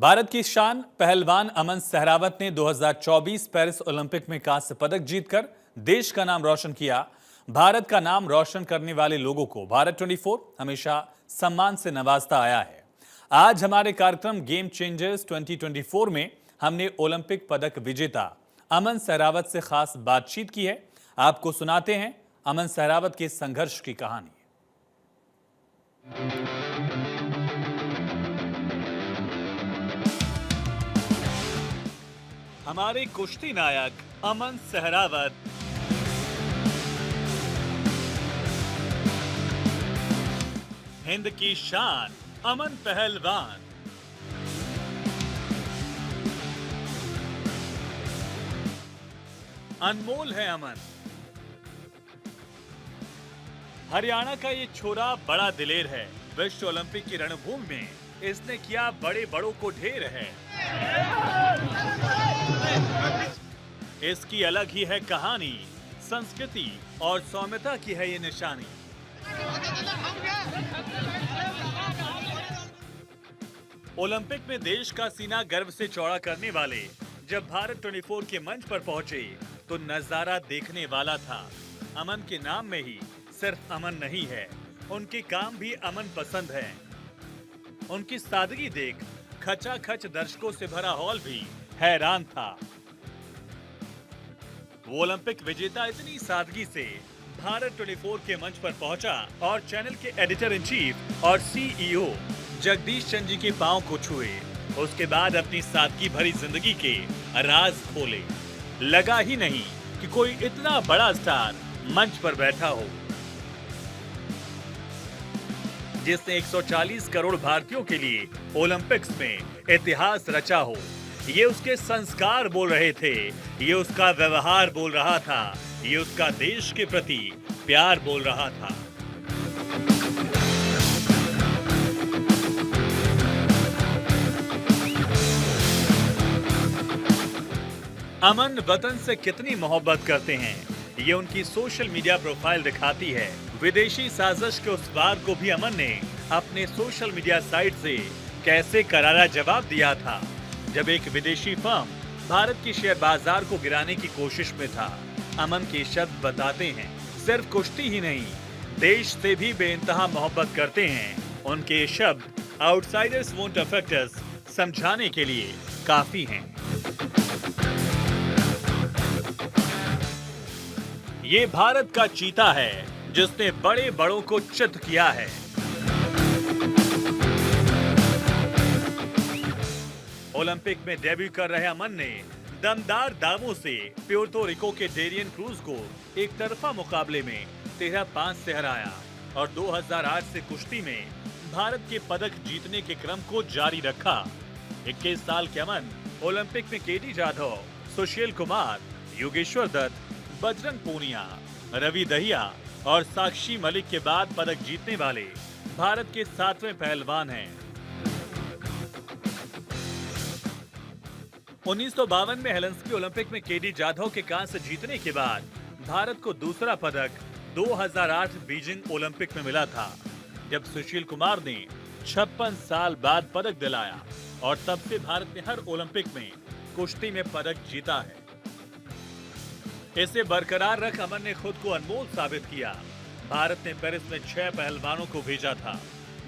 भारत की शान पहलवान अमन सहरावत ने 2024 पेरिस ओलंपिक में कांस्य पदक जीतकर देश का नाम रोशन किया। भारत का नाम रोशन करने वाले लोगों को भारत 24 हमेशा सम्मान से नवाजता आया है। आज हमारे कार्यक्रम गेम चेंजर्स 2024 में हमने ओलंपिक पदक विजेता अमन सहरावत से खास बातचीत की है। आपको सुनाते हैं अमन सहरावत के संघर्ष की कहानी। हमारे कुश्ती नायक अमन सहरावत हिंद की शान अमन पहलवान। अनमोल है अमन। हरियाणा का ये छोरा बड़ा दिलेर है। विश्व ओलंपिक की रणभूमि में इसने किया बड़े बड़ों को ढेर है। इसकी अलग ही है कहानी, संस्कृति और सौम्यता की है ये निशानी। ओलंपिक में देश का सीना गर्व से चौड़ा करने वाले जब भारत 24 के मंच पर पहुंचे तो नजारा देखने वाला था। अमन के नाम में ही सिर्फ अमन नहीं है, उनके काम भी अमन पसंद है। उनकी सादगी देख खचाखच दर्शकों से भरा हॉल भी हैरान था। वो ओलंपिक विजेता इतनी सादगी से भारत 24 के मंच पर पहुंचा और चैनल के एडिटर इन चीफ और सीईओ जगदीश चंद्र जी के पांव को छुए। उसके बाद अपनी सादगी भरी जिंदगी के राज खोले। लगा ही नहीं कि कोई इतना बड़ा स्टार मंच पर बैठा हो, जिसने 140 करोड़ भारतीयों के लिए ओलंपिक्स में इतिहास रचा हो। ये उसके संस्कार बोल रहे थे, ये उसका व्यवहार बोल रहा था, ये उसका देश के प्रति प्यार बोल रहा था। अमन वतन से कितनी मोहब्बत करते हैं, ये उनकी सोशल मीडिया प्रोफाइल दिखाती है। विदेशी साजिश के उस बार को भी अमन ने अपने सोशल मीडिया साइट से कैसे करारा जवाब दिया था, जब एक विदेशी फर्म भारत की शेयर बाजार को गिराने की कोशिश में था। अमन के शब्द बताते हैं, सिर्फ कुश्ती ही नहीं, देश से भी बेइंतहा मोहब्बत करते हैं। उनके ये शब्द आउटसाइडर्स वोंट अफेक्ट अस समझाने के लिए काफी हैं। ये भारत का चीता है जिसने बड़े बड़ों को चित किया है। ओलंपिक में डेब्यू कर रहे अमन ने दमदार दावों से प्यूर्तो रिको के डेरियन क्रूज को एक तरफा मुकाबले में 13-5 से हराया और 2008 से कुश्ती में भारत के पदक जीतने के क्रम को जारी रखा। 21 साल के अमन ओलंपिक में केडी जाधव, सुशील कुमार, योगेश्वर दत्त, बजरंग पूनिया, रवि दहिया और साक्षी मलिक के बाद पदक जीतने वाले भारत के 7वें पहलवान हैं। 1952 में हेलेंस्की ओलंपिक में केडी जाधव के कांस्य जीतने के बाद भारत को दूसरा पदक 2008 बीजिंग ओलंपिक में मिला था, जब सुशील कुमार ने 56 साल बाद पदक दिलाया और तब से भारत ने हर ओलंपिक में कुश्ती में पदक जीता है। इसे बरकरार रख अमन ने खुद को अनमोल साबित किया। भारत ने पेरिस में 6 पहलवानों को भेजा था,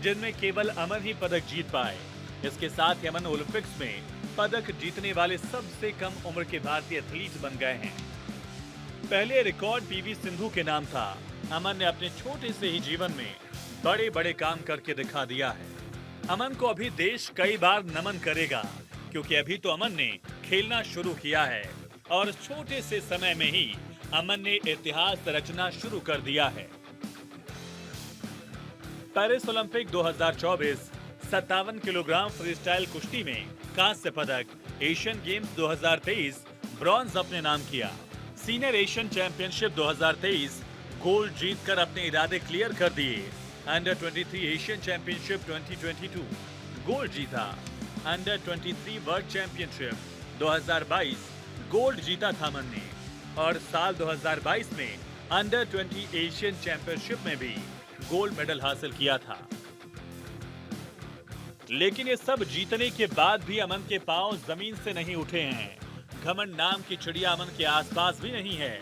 जिनमें केवल अमन ही पदक जीत पाए। इसके साथ ही अमन ओलंपिक्स में पदक जीतने वाले सबसे कम उम्र के भारतीय एथलीट बन गए हैं। पहले रिकॉर्ड पीवी सिंधु के नाम था। अमन ने अपने छोटे से ही जीवन में बड़े बड़े काम करके दिखा दिया है। अमन को अभी देश कई बार नमन करेगा, क्योंकि अभी तो अमन ने खेलना शुरू किया है और छोटे से समय में ही अमन ने इतिहास रचना शुरू कर दिया है। पेरिस ओलंपिक 2024 57 किलोग्राम फ्रीस्टाइल कुश्ती में कांस्य पदक, एशियन गेम्स 2023 ब्रॉन्ज अपने नाम किया, सीनियर एशियन चैंपियनशिप 2023 गोल्ड जीतकर अपने इरादे क्लियर कर दिए, अंडर 23 एशियन चैंपियनशिप 2022 गोल्ड जीता, अंडर 23 वर्ल्ड चैंपियनशिप 2022 गोल्ड जीता था अमन ने और साल 2022 में अंडर 20 एशियन चैंपियनशिप में भी गोल्ड मेडल हासिल किया था। लेकिन ये सब जीतने के बाद भी अमन के पांव जमीन से नहीं उठे हैं। घमंड नाम की चिड़िया अमन के आसपास भी नहीं है,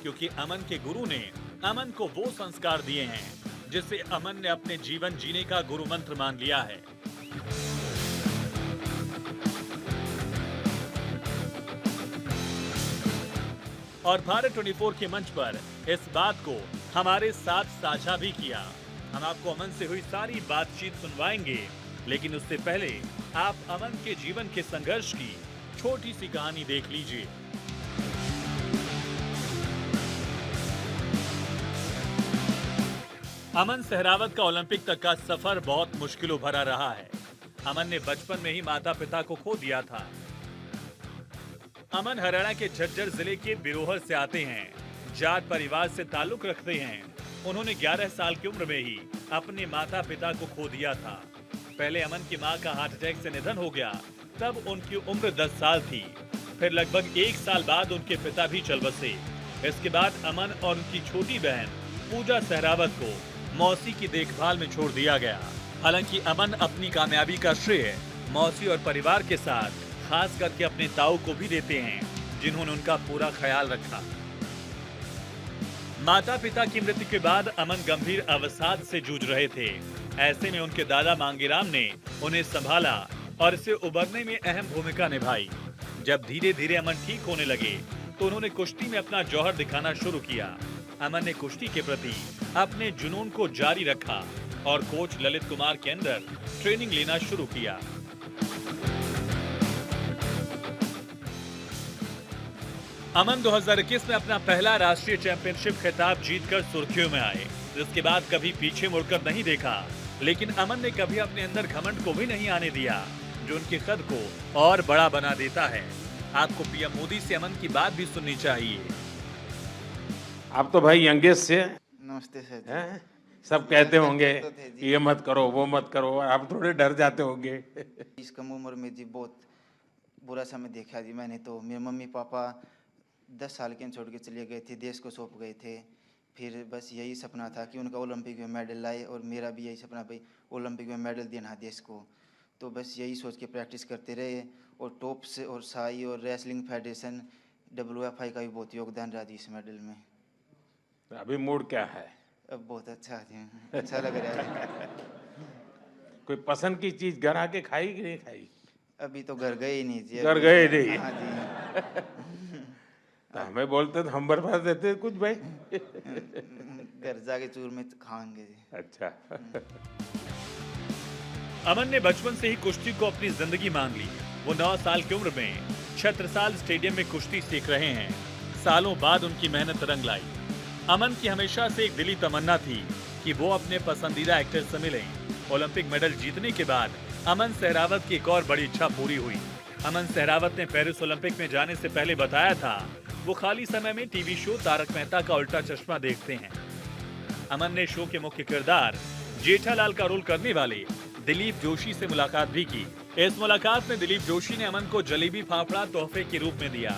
क्योंकि अमन के गुरु ने अमन को वो संस्कार दिए हैं जिसे अमन ने अपने जीवन जीने का गुरु मंत्र मान लिया है। और भारत 24 के मंच पर इस बात को हमारे साथ साझा भी किया। हम आपको अमन से हुई सारी बातचीत सुनवाएंगे, लेकिन उससे पहले आप अमन के जीवन के संघर्ष की छोटी सी कहानी देख लीजिए। अमन सहरावत का ओलंपिक तक का सफर बहुत मुश्किलों भरा रहा है। अमन ने बचपन में ही माता पिता को खो दिया था। अमन हरियाणा के झज्जर जिले के बिरोहर से आते हैं। जाट परिवार से ताल्लुक रखते हैं। उन्होंने 11 साल की उम्र में ही अपने माता पिता को खो दिया था। पहले अमन की मां का हार्ट अटैक से निधन हो गया, तब उनकी उम्र 10 साल थी। फिर लगभग 1 साल बाद उनके पिता भी चल बसे। इसके बाद अमन और उनकी छोटी बहन पूजा सहरावत को मौसी की देखभाल में छोड़ दिया गया। हालांकि अमन अपनी कामयाबी का श्रेय मौसी और परिवार के साथ खास करके अपने ताऊ को भी देते हैं, जिन्होंने उनका पूरा ख्याल रखा। माता पिता की मृत्यु के बाद अमन गंभीर अवसाद से जूझ रहे थे। ऐसे में उनके दादा मांगीराम ने उन्हें संभाला और इससे उबरने में अहम भूमिका निभाई। जब धीरे धीरे अमन ठीक होने लगे तो उन्होंने कुश्ती में अपना जौहर दिखाना शुरू किया। अमन ने कुश्ती के प्रति अपने जुनून को जारी रखा और कोच ललित कुमार के अंदर ट्रेनिंग लेना शुरू किया। अमन 2021 में अपना पहला राष्ट्रीय चैंपियनशिप खिताब जीतकर सुर्खियों में आए। जिसके बाद कभी पीछे मुड़कर नहीं देखा, लेकिन अमन ने कभी अपने अंदर घमंड को भी नहीं आने दिया, जो उनके कद को और बड़ा बना देता है। आपको पीएम मोदी से अमन की बात भी सुननी चाहिए। आप तो भाई यंगेस्ट से नमस्ते सर जी। हैं? सब कहते होंगे ये मत करो वो मत करो, आप थोड़े डर जाते होंगे। इस कम उम्र में जी बहुत बुरा समय देखा जी मैंने। तो मेरे मम्मी पापा 10 साल के छोड़ के चले गए थे, देश को सौंप गए थे। फिर बस यही सपना था कि उनका ओलंपिक में मेडल लाए, और मेरा भी यही सपना भाई ओलंपिक में मेडल देना देश को। तो बस यही सोच के प्रैक्टिस करते रहे, और टॉप से और साई और रेसलिंग फेडरेशन WFI का भी बहुत योगदान रहा जी इस मेडल में। अभी मूड क्या है? अब बहुत अच्छा है, अच्छा लग रहा है। कोई पसंद की चीज घर आके खाई कि नहीं खाई? अभी तो घर गए ही नहीं जी। घर गए नहीं? हाँ जी। तो हमें बोलते तो हम बर्बाद देते कुछ भाई। घर जाके चूर में खाएंगे जी। अच्छा। अमन ने बचपन से ही कुश्ती को अपनी जिंदगी मान ली। वो 9 साल की उम्र में छत्रसाल स्टेडियम में कुश्ती सीख रहे हैं। सालों बाद उनकी मेहनत रंग लाई। अमन की हमेशा से एक दिली तमन्ना थी कि वो अपने पसंदीदा एक्टर से मिलें। ओलंपिक मेडल जीतने के बाद अमन सहरावत की एक और बड़ी इच्छा पूरी हुई। अमन सहरावत ने पेरिस ओलंपिक में जाने से पहले बताया था वो खाली समय में टीवी शो तारक मेहता का उल्टा चश्मा देखते हैं। अमन ने शो के मुख्य किरदार जेठालाल का रोल करने वाले दिलीप जोशी से मुलाकात भी की। इस मुलाकात में दिलीप जोशी ने अमन को जलेबी फाफड़ा तोहफे के रूप में दिया।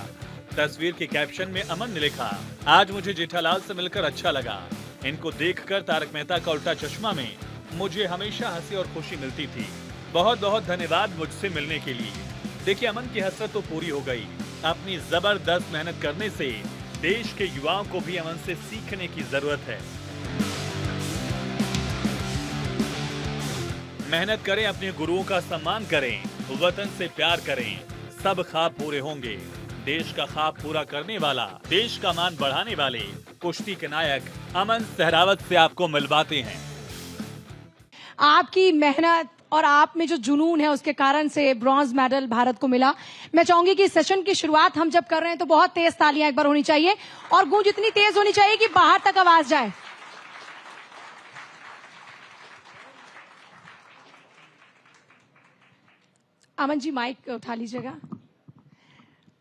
तस्वीर के कैप्शन में अमन ने लिखा, आज मुझे जेठालाल से मिलकर अच्छा लगा। इनको देखकर तारक मेहता का उल्टा चश्मा में मुझे हमेशा हंसी और खुशी मिलती थी। बहुत बहुत धन्यवाद मुझसे मिलने के लिए। देखिए, अमन की हसरत तो पूरी हो गई। अपनी जबरदस्त मेहनत करने से देश के युवाओं को भी अमन से सीखने की जरूरत है। मेहनत करें, अपने गुरुओं का सम्मान करें, वतन से प्यार करें, सब ख्वाब पूरे होंगे। देश का ख्वाब पूरा करने वाला, देश का मान बढ़ाने वाले कुश्ती के नायक अमन सहरावत से आपको मिलवाते हैं। आपकी मेहनत और आप में जो जुनून है उसके कारण से ब्रॉन्ज मेडल भारत को मिला। मैं चाहूंगी कि सेशन की शुरुआत हम जब कर रहे हैं तो बहुत तेज तालियां एक बार होनी चाहिए, और गूंज इतनी तेज होनी चाहिए कि बाहर तक आवाज जाए। अमन जी माइक उठा लीजिएगा।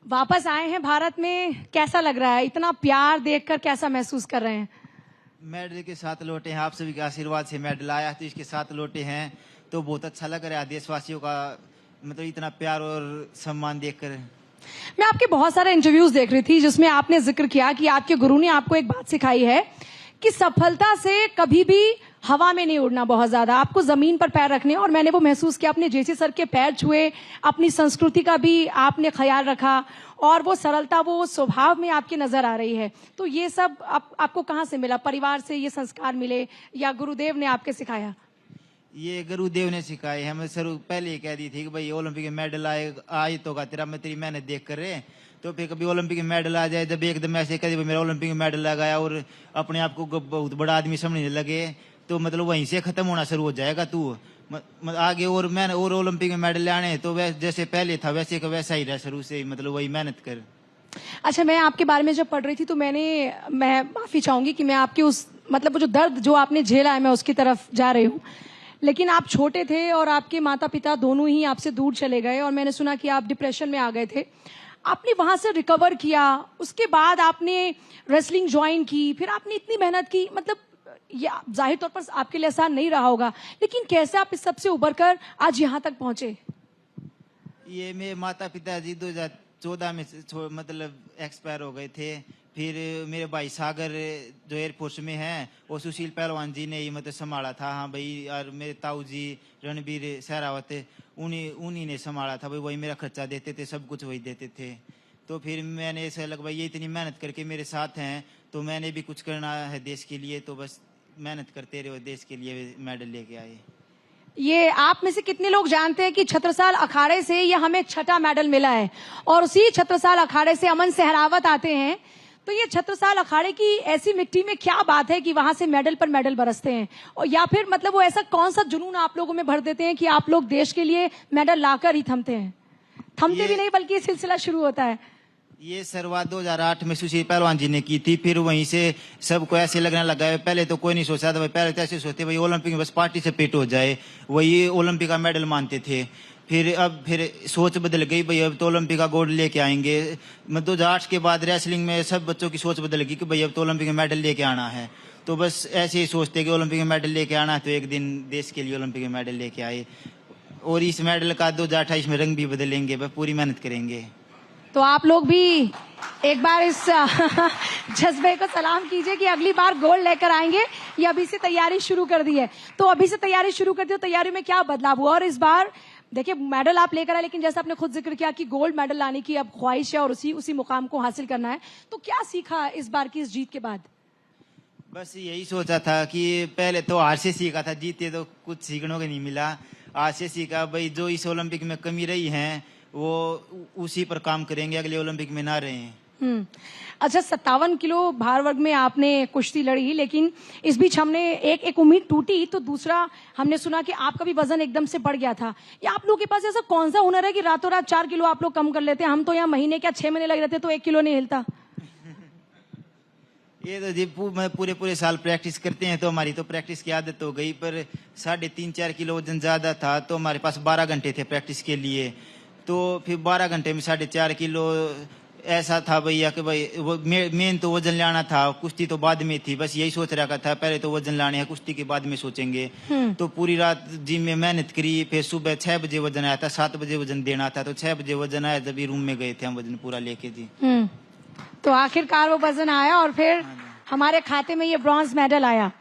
वापस आए हैं भारत में, कैसा लग रहा है? इतना प्यार देखकर कैसा महसूस कर रहे हैं? मेडल के साथ लौटे हैं, आप सभी के आशीर्वाद से मेडल आया तो इसके साथ लौटे हैं, तो बहुत अच्छा लग रहा है। देशवासियों का मतलब इतना प्यार और सम्मान देखकर। मैं आपके बहुत सारे इंटरव्यूज देख रही थी जिसमें आपने जिक्र किया कि आपके गुरु ने आपको एक बात सिखाई है कि सफलता से कभी भी हवा में नहीं उड़ना बहुत ज्यादा, आपको जमीन पर पैर रखने, और मैंने वो महसूस किया, अपने जेसी सर के पैर छुए, अपनी संस्कृति का भी आपने ख्याल रखा, और वो सरलता, वो स्वभाव में आपकी नजर आ रही है। तो ये सब आपको कहाँ से मिला? परिवार से ये संस्कार मिले या गुरुदेव ने आपके सिखाया? ये गुरुदेव ने सिखाए हैं। मैं सर पहले ही कह दी थी कि भाई ओलंपिक में मेडल आए तो का तेरा, मैं तेरी मेहनत देख कर रहे, तो फिर कभी ओलंपिक में मेडल आ जाए, जब एकदम ऐसे कभी मेरा ओलंपिक में मेडल आ गया और अपने आप को बहुत बड़ा आदमी समझने लगे, तो मतलब वहीं से खत्म होना शुरू हो जाएगा तू आगे। और मैं और ओलंपिक में मेडल लाने तो जैसे पहले था वैसे का वैसा ही रह शुरू से, मतलब वही मेहनत कर। अच्छा, मैं आपके बारे में जब पढ़ रही थी तो मैं माफी चाहूंगी कि मैं आपके उस मतलब वो जो दर्द जो आपने झेला है, मैं उसकी तरफ जा रही हूँ। लेकिन आप छोटे थे और आपके माता पिता दोनों ही आपसे दूर चले गए, और मैंने सुना कि आप डिप्रेशन में आ गए थे। आपने वहां से रिकवर किया, उसके बाद आपने रेसलिंग ज्वाइन की, फिर आपने इतनी मेहनत की, मतलब ये जाहिर तौर पर आपके लिए आसान नहीं रहा होगा, लेकिन कैसे आप इस सब से उबर कर आज यहाँ तक पहुंचे? ये मेरे माता पिता जी 2014 में मतलब एक्सपायर हो गए थे। फिर मेरे भाई सागर जो एयरफोर्स में हैं, वो सुशील पहलवान जी ने ही मतलब संभाला था। हाँ भाई, और मेरे ताऊ जी रणबीर सहरावत, उन्हीं ने संभाला था भाई, वही मेरा खर्चा देते थे, सब कुछ वही देते थे। तो फिर मैंने ऐसा लगा भाई ये इतनी मेहनत करके मेरे साथ हैं, तो मैंने भी कुछ करना है देश के लिए, तो बस मेहनत करते रहे, देश के लिए मेडल लेके आए। ये आप में से कितने लोग जानते हैं कि छत्रसाल अखाड़े से ये हमें 6ठा मेडल मिला है, और उसी छत्रसाल अखाड़े से अमन सहरावत आते हैं। तो ये छत्रसाल अखाड़े की ऐसी मिट्टी में क्या बात है कि वहां से मेडल पर मेडल बरसते हैं, और या फिर मतलब वो ऐसा कौन सा जुनून आप लोगों में भर देते हैं कि आप लोग देश के लिए मेडल लाकर ही थमते भी नहीं, बल्कि ये सिलसिला शुरू होता है? ये शुरुआत 2008 में सुशील पहलवान जी ने की थी। फिर वहीं से सबको ऐसे लगने लगा है, पहले तो कोई नहीं सोचा था भाई, पहले तो ऐसे सोचते भाई ओलंपिक में बस पार्टिसिपेट हो जाए, वही ओलंपिक का मेडल मानते थे। फिर सोच बदल गई भाई, अब तो ओलंपिक का गोल्ड लेके आएंगे। 2008 के बाद रेसलिंग में सब बच्चों की सोच बदल गई कि भाई अब तो ओलंपिक में मेडल लेके आना है, तो बस ऐसे ही सोचते कि ओलंपिक में मेडल लेके आना है, तो एक दिन देश के लिए ओलंपिक में मेडल लेके आए। और इस मेडल का 2028 में रंग भी बदलेंगे, बस पूरी मेहनत करेंगे। तो आप लोग भी एक बार इस जज्बे को सलाम कीजिए कि अगली बार गोल्ड लेकर आएंगे। ये अभी से तैयारी शुरू कर दी है, तो अभी से तैयारी शुरू कर दी, तो तैयारी में क्या बदलाव हुआ? और इस बार देखिए मेडल आप लेकर आए, लेकिन जैसा आपने खुद जिक्र किया कि गोल्ड मेडल लाने की अब ख्वाहिश है और उसी मुकाम को हासिल करना है, तो क्या सीखा इस बार की इस जीत के बाद? बस यही सोचा था कि पहले तो हार से सीखा था, जीते तो कुछ सीखने को नहीं मिला। हार से सीखा भाई, जो इस ओलंपिक में कमी रही है वो उसी पर काम करेंगे, अगले ओलंपिक में ना रहे। अच्छा, 57 किलो भार वर्ग में आपने कुश्ती लड़ी, लेकिन इस बीच हमने एक उम्मीद टूटी, तो दूसरा हमने सुना कि आपका भी वजन एकदम से बढ़ गया था। या आप लोगों के पास ऐसा कौन सा हुनर है कि रातों रात 4 किलो आप लोग कम कर लेते हैं? हम तो यहाँ महीने क्या 6 महीने लग रहे थे तो 1 किलो नहीं हिलता। ये तो जी पूरे साल प्रैक्टिस करते हैं, तो हमारी तो प्रैक्टिस की आदत हो गई। पर 3.5-4 किलो वजन ज्यादा था, तो हमारे पास 12 घंटे थे प्रैक्टिस के लिए। तो फिर 12 घंटे में 4.5 किलो ऐसा था भैया कि भाई वो मेन तो वजन लाना था, कुश्ती तो बाद में थी। बस यही सोच रखा था, पहले तो वजन लाने है, कुश्ती के बाद में सोचेंगे। तो पूरी रात जिम में मेहनत करी। फिर सुबह 6 बजे वजन आया था, 7 बजे वजन देना था, तो 6 बजे वजन आया, जब रूम में गए थे हम वजन पूरा लेके जी। तो आखिरकार वो वजन आया और फिर हमारे खाते में ये ब्रॉन्ज मेडल आया।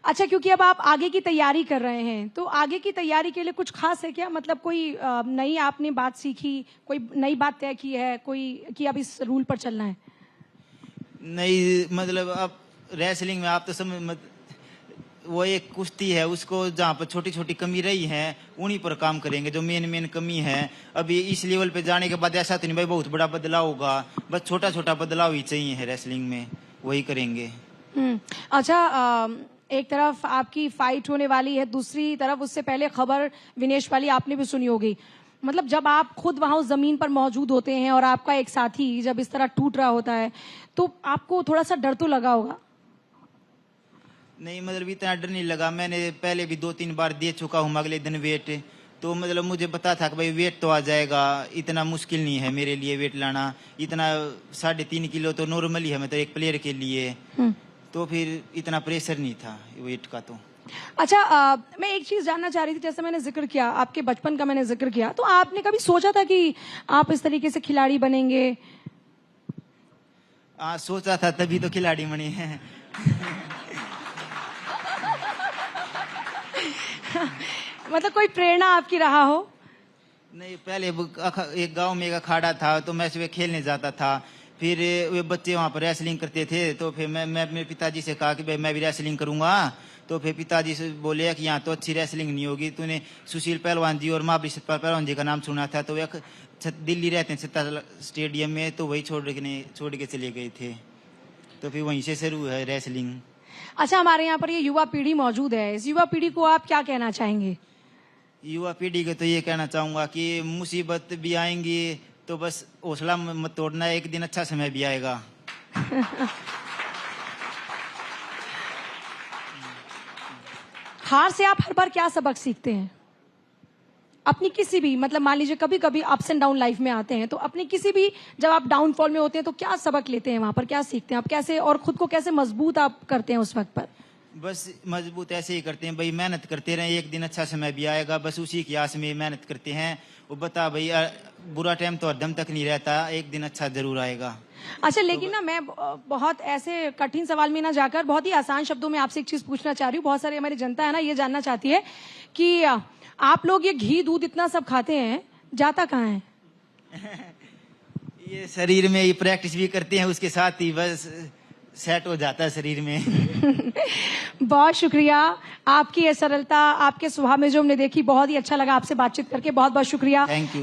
अच्छा, क्योंकि अब आप आगे की तैयारी कर रहे हैं, तो आगे की तैयारी के लिए कुछ खास है क्या? मतलब कोई नई आपने बात सीखी, कोई नई बात तय की है कोई, कि अब इस रूल पर चलना है? नहीं, मतलब अब रेसलिंग में आप तो समझ वो एक कुश्ती है, उसको जहाँ पर छोटी छोटी कमी रही है उन्हीं पर काम करेंगे, जो मेन कमी है। अभी इस लेवल पे जाने के बाद ऐसा तो नहीं भाई बहुत बड़ा बदलाव होगा, बस छोटा छोटा बदलाव ही चाहिए है रेसलिंग में, वही करेंगे। अच्छा, एक तरफ आपकी फाइट होने वाली है, दूसरी तरफ उससे पहले खबर विनेश वाली आपने भी सुनी होगी। मतलब जब आप खुद वहां उस जमीन पर मौजूद होते हैं और आपका एक साथी जब इस तरह टूट रहा होता है, तो आपको थोड़ा सा डर तो लगा होगा? नहीं, मतलब इतना डर नहीं लगा। मैंने पहले भी 2-3 बार दे चुका हूँ अगले दिन वेट, तो मतलब मुझे पता था कि भाई वेट तो आ जाएगा, इतना मुश्किल नहीं है मेरे लिए वेट लाना। इतना 3.5 किलो तो नॉर्मली है, मतलब एक प्लेयर के लिए, तो फिर इतना प्रेशर नहीं था वेट का। तो अच्छा, मैं एक चीज जानना चाह रही थी, जैसे मैंने जिक्र किया आपके बचपन का, मैंने जिक्र किया, तो आपने कभी सोचा था कि आप इस तरीके से खिलाड़ी बनेंगे? सोचा था, तभी तो खिलाड़ी बने हैं। मतलब कोई प्रेरणा आपकी रहा हो? नहीं, पहले एक गांव में एक अखाड़ा था, तो मैं सुबह खेलने जाता था। फिर वे बच्चे वहाँ पर रेसलिंग करते थे, तो फिर मैं अपने पिताजी से कहा कि भाई मैं भी रेसलिंग करूँगा। तो फिर पिताजी से बोले कि यहाँ तो अच्छी रेसलिंग नहीं होगी। तूने सुशील पहलवान जी और महाबली सतपाल पहलवान जी का नाम सुना था, तो वे दिल्ली रहते हैं सत्ता स्टेडियम में, तो वही छोड़ के चले गए थे। तो फिर वहीं से शुरू है रेसलिंग। अच्छा, हमारे यहाँ पर ये युवा पीढ़ी मौजूद है, इस युवा पीढ़ी को आप क्या कहना चाहेंगे? युवा पीढ़ी को तो ये कहना चाहूँगा कि मुसीबत भी आएंगी तो बस हौसला मत तोड़ना, एक दिन अच्छा समय भी आएगा। हार से आप हर बार क्या सबक सीखते हैं? अपनी किसी भी, मतलब मान लीजिए कभी कभी अप्स एंड डाउन लाइफ में आते हैं, तो अपनी किसी भी, जब आप डाउनफॉल में होते हैं तो क्या सबक लेते हैं, वहां पर क्या सीखते हैं आप, कैसे और खुद को कैसे मजबूत आप करते हैं उस वक्त पर? बस मजबूत ऐसे ही करते हैं भाई, मेहनत करते रहें, एक दिन अच्छा समय भी आएगा, बस उसी की आस में मेहनत करते हैं। वो बता भाई, बुरा टाइम तो हरदम तक नहीं रहता, एक दिन अच्छा जरूर आएगा। अच्छा, लेकिन ना मैं बहुत ऐसे कठिन सवाल में ना जाकर बहुत ही आसान शब्दों में आपसे एक चीज पूछना चाह रही हूँ। बहुत सारी हमारी जनता है ना, ये जानना चाहती है कि आप लोग ये घी दूध इतना सब खाते हैं, जाता कहाँ है? ये शरीर में ये प्रैक्टिस भी करते हैं, उसके साथ ही बस सेट हो जाता है शरीर में। बहुत शुक्रिया, आपकी ये सरलता, आपके स्वभाव में जो हमने देखी, बहुत ही अच्छा लगा आपसे बातचीत करके। बहुत बहुत शुक्रिया। Thank you.